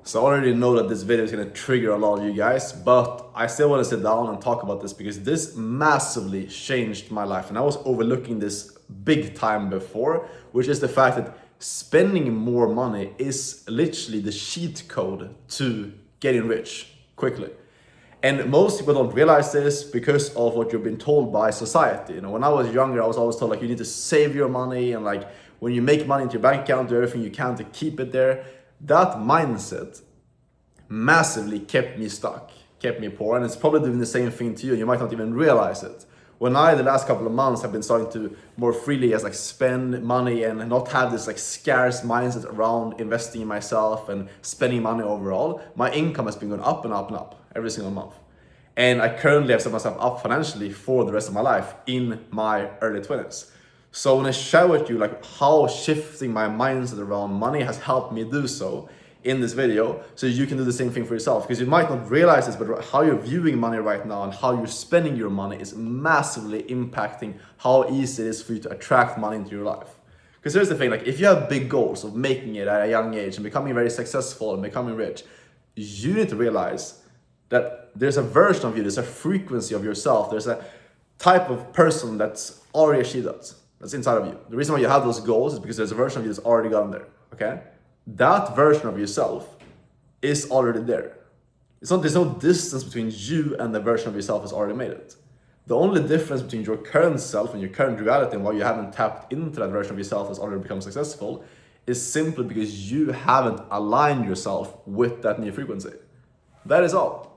So I already know that this video is gonna trigger a lot of you guys, but I still wanna sit down and talk about this because this massively changed my life. And I was overlooking this big time before, which is the fact that spending more money is literally the cheat code to getting rich quickly. And most people don't realize this because of what you've been told by society. You know, when I was younger, I was always told like you need to save your money, and like when you make money into your bank account, do everything you can to keep it there. That mindset massively kept me stuck, kept me poor, and it's probably doing the same thing to you. You might not even realize it. When I, the last couple of months, have been starting to more freely as like spend money and not have this like scarce mindset around investing in myself and spending money overall, my income has been going up and up and up every single month. And I currently have set myself up financially for the rest of my life in my early 20s. So when I share with you like how shifting my mindset around money has helped me do so in this video, so you can do the same thing for yourself, because you might not realize this, but how you're viewing money right now and how you're spending your money is massively impacting how easy it is for you to attract money into your life. Because here's the thing, like if you have big goals of making it at a young age and becoming very successful and becoming rich, you need to realize that there's a version of you, there's a frequency of yourself, there's a type of person that's already achieved that. That's inside of you. The reason why you have those goals is because there's a version of you that's already gotten there, okay? That version of yourself is already there. There's no distance between you and the version of yourself that's already made it. The only difference between your current self and your current reality and why you haven't tapped into that version of yourself that's already become successful is simply because you haven't aligned yourself with that new frequency. That is all.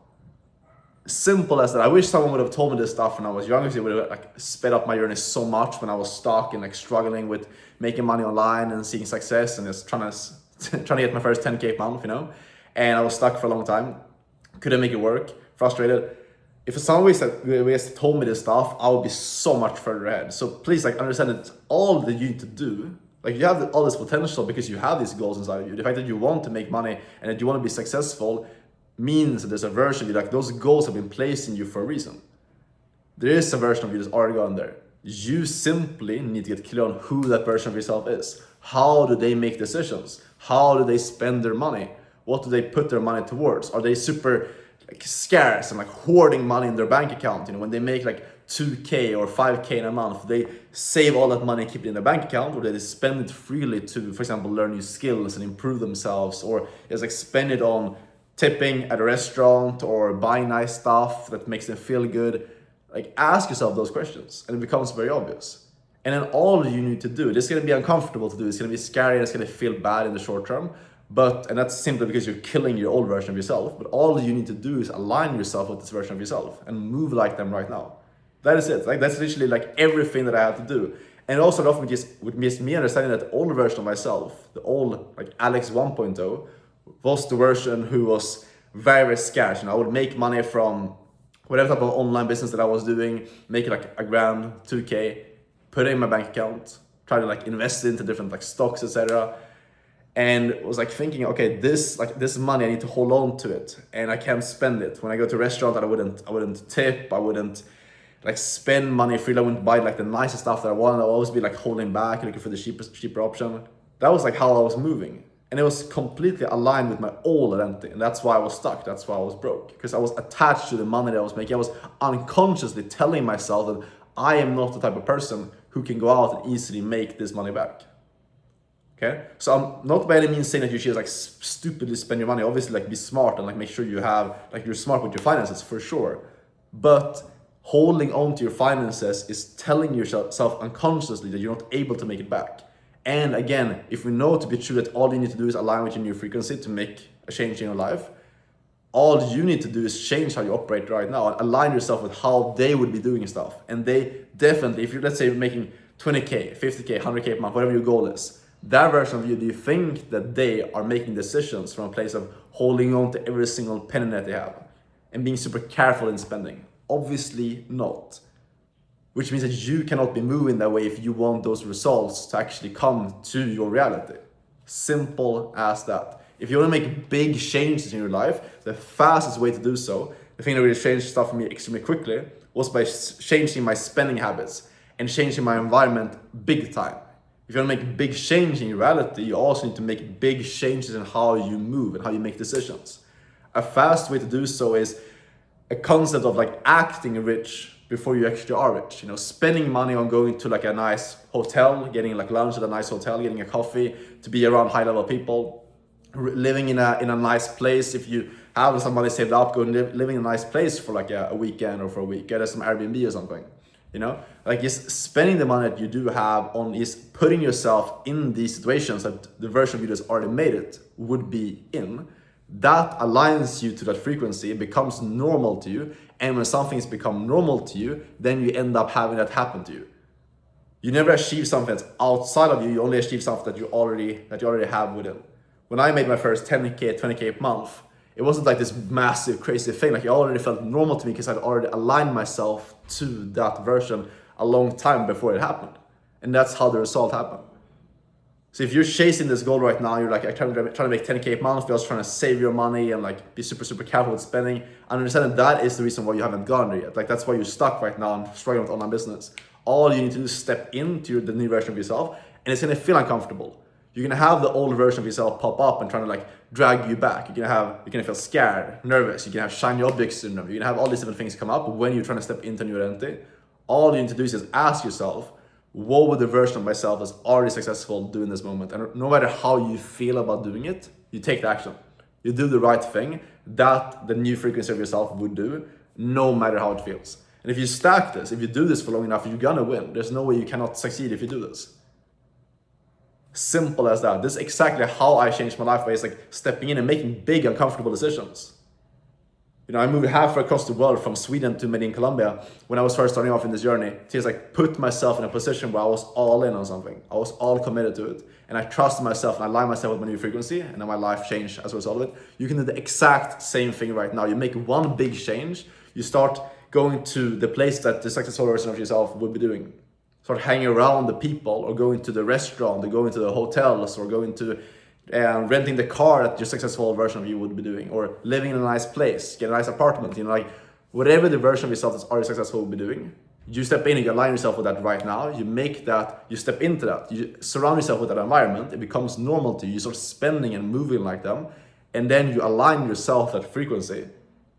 Simple as that. I wish someone would have told me this stuff when I was younger, because it would have like sped up my journey so much when I was stuck and like struggling with making money online and seeing success and just trying to get my first 10K month, you know. And I was stuck for a long time, couldn't make it work, frustrated. If someone was told me this stuff, I would be so much further ahead. So please like understand that all that you need to do, like you have all this potential because you have these goals inside of you. The fact that you want to make money and that you want to be successful means that there's a version of you, like those goals have been placed in you for a reason. There is a version of you that's already gone there. You simply need to get clear on who that version of yourself is. How do they make decisions? How do they spend their money? What do they put their money towards? Are they super like scarce and like hoarding money in their bank account? You know, when they make like 2K or 5K in a month, they save all that money and keep it in their bank account, or they spend it freely to, for example, learn new skills and improve themselves, or just like spend it on tipping at a restaurant or buying nice stuff that makes them feel good. Like ask yourself those questions and it becomes very obvious. And then all you need to do, this is gonna be uncomfortable to do, it's gonna be scary, it's gonna feel bad in the short term, and that's simply because you're killing your old version of yourself, but all you need to do is align yourself with this version of yourself and move like them right now. That is it. Like that's literally like everything that I had to do. And it also often with me understanding that the old version of myself, the old like Alex 1.0, was the version who was very, very scarce. You know, I would make money from whatever type of online business that I was doing, make like a grand, 2K, put it in my bank account, try to like invest into different like stocks, etc. And was like thinking, okay, this money, I need to hold on to it and I can't spend it. When I go to a restaurant, I wouldn't tip, I wouldn't like spend money freely, I wouldn't buy like the nicest stuff that I wanted. I'd always be like holding back, looking for the cheaper option. That was like how I was moving. And it was completely aligned with my old identity. And that's why I was stuck. That's why I was broke. Because I was attached to the money that I was making. I was unconsciously telling myself that I am not the type of person who can go out and easily make this money back. Okay? So I'm not by any means saying that you should like stupidly spend your money. Obviously, like be smart and like make sure you have, like you're smart with your finances for sure. But holding on to your finances is telling yourself unconsciously that you're not able to make it back. And again, if we know to be true that all you need to do is align with your new frequency to make a change in your life, all you need to do is change how you operate right now and align yourself with how they would be doing stuff. And they definitely, if you're, let's say, making 20K, 50K, 100K per month, whatever your goal is, that version of you, do you think that they are making decisions from a place of holding on to every single penny that they have and being super careful in spending? Obviously not. Which means that you cannot be moving that way if you want those results to actually come to your reality. Simple as that. If you want to make big changes in your life, the fastest way to do so, the thing that really changed stuff for me extremely quickly, was by changing my spending habits and changing my environment big time. If you want to make big change in your reality, you also need to make big changes in how you move and how you make decisions. A fast way to do so is a concept of like acting rich before you actually are rich. You know, spending money on going to like a nice hotel, getting like lunch at a nice hotel, getting a coffee, to be around high level people, living in a nice place. If you have some money saved up, go and living in a nice place for like a weekend or for a week, get us some Airbnb or something. You know, like just spending the money that you do have on is putting yourself in these situations that the version of you that's already made it would be in. That aligns you to that frequency, it becomes normal to you. And when something's become normal to you, then you end up having that happen to you. You never achieve something that's outside of you, you only achieve something that you already have within. When I made my first 10K, 20K month, it wasn't like this massive, crazy thing. Like it already felt normal to me because I'd already aligned myself to that version a long time before it happened. And that's how the result happened. So if you're chasing this goal right now, you're like trying to make 10K a month, you're also trying to save your money and like be super, super careful with spending. And understand that is the reason why you haven't gone there yet. Like that's why you're stuck right now and struggling with online business. All you need to do is step into the new version of yourself, and it's gonna feel uncomfortable. You're gonna have the old version of yourself pop up and trying to like drag you back. You're gonna feel scared, nervous. You're gonna have shiny object syndrome. You're gonna have all these different things come up when you're trying to step into new identity. All you need to do is just ask yourself, what would the version of myself that's already successful do in this moment? And no matter how you feel about doing it, you take the action. You do the right thing that the new frequency of yourself would do, no matter how it feels. And if you stack this, if you do this for long enough, you're gonna win. There's no way you cannot succeed if you do this. Simple as that. This is exactly how I changed my life by like stepping in and making big, uncomfortable decisions. You know, I moved halfway across the world from Sweden to Medellin, Colombia when I was first starting off in this journey to just like put myself in a position where I was all in on something. I was all committed to it. And I trusted myself and I aligned myself with my new frequency, and then my life changed as a result of it. You can do the exact same thing right now. You make one big change, you start going to the place that the successful version of yourself would be doing. Start hanging around the people, or going to the restaurant, or going to the hotels, or going to renting the car that your successful version of you would be doing, or living in a nice place, get a nice apartment. You know, like whatever the version of yourself that's already successful will be doing, you step in and you align yourself with that right now. You make that, you step into that, you surround yourself with that environment. It becomes normal to you. You start spending and moving like them, and then you align yourself at frequency,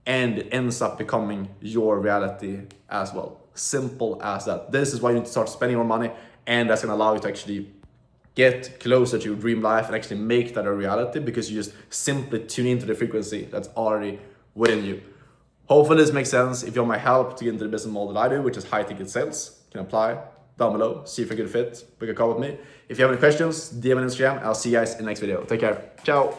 and it ends up becoming your reality as well. Simple as that. This is why you need to start spending more money, and that's gonna allow you to actually get closer to your dream life and actually make that a reality, because you just simply tune into the frequency that's already within you. Hopefully this makes sense. If you want my help to get into the business model that I do, which is high ticket sales, you can apply down below, see if you're a good fit, book a call with me. If you have any questions, DM on Instagram. I'll see you guys in the next video. Take care. Ciao.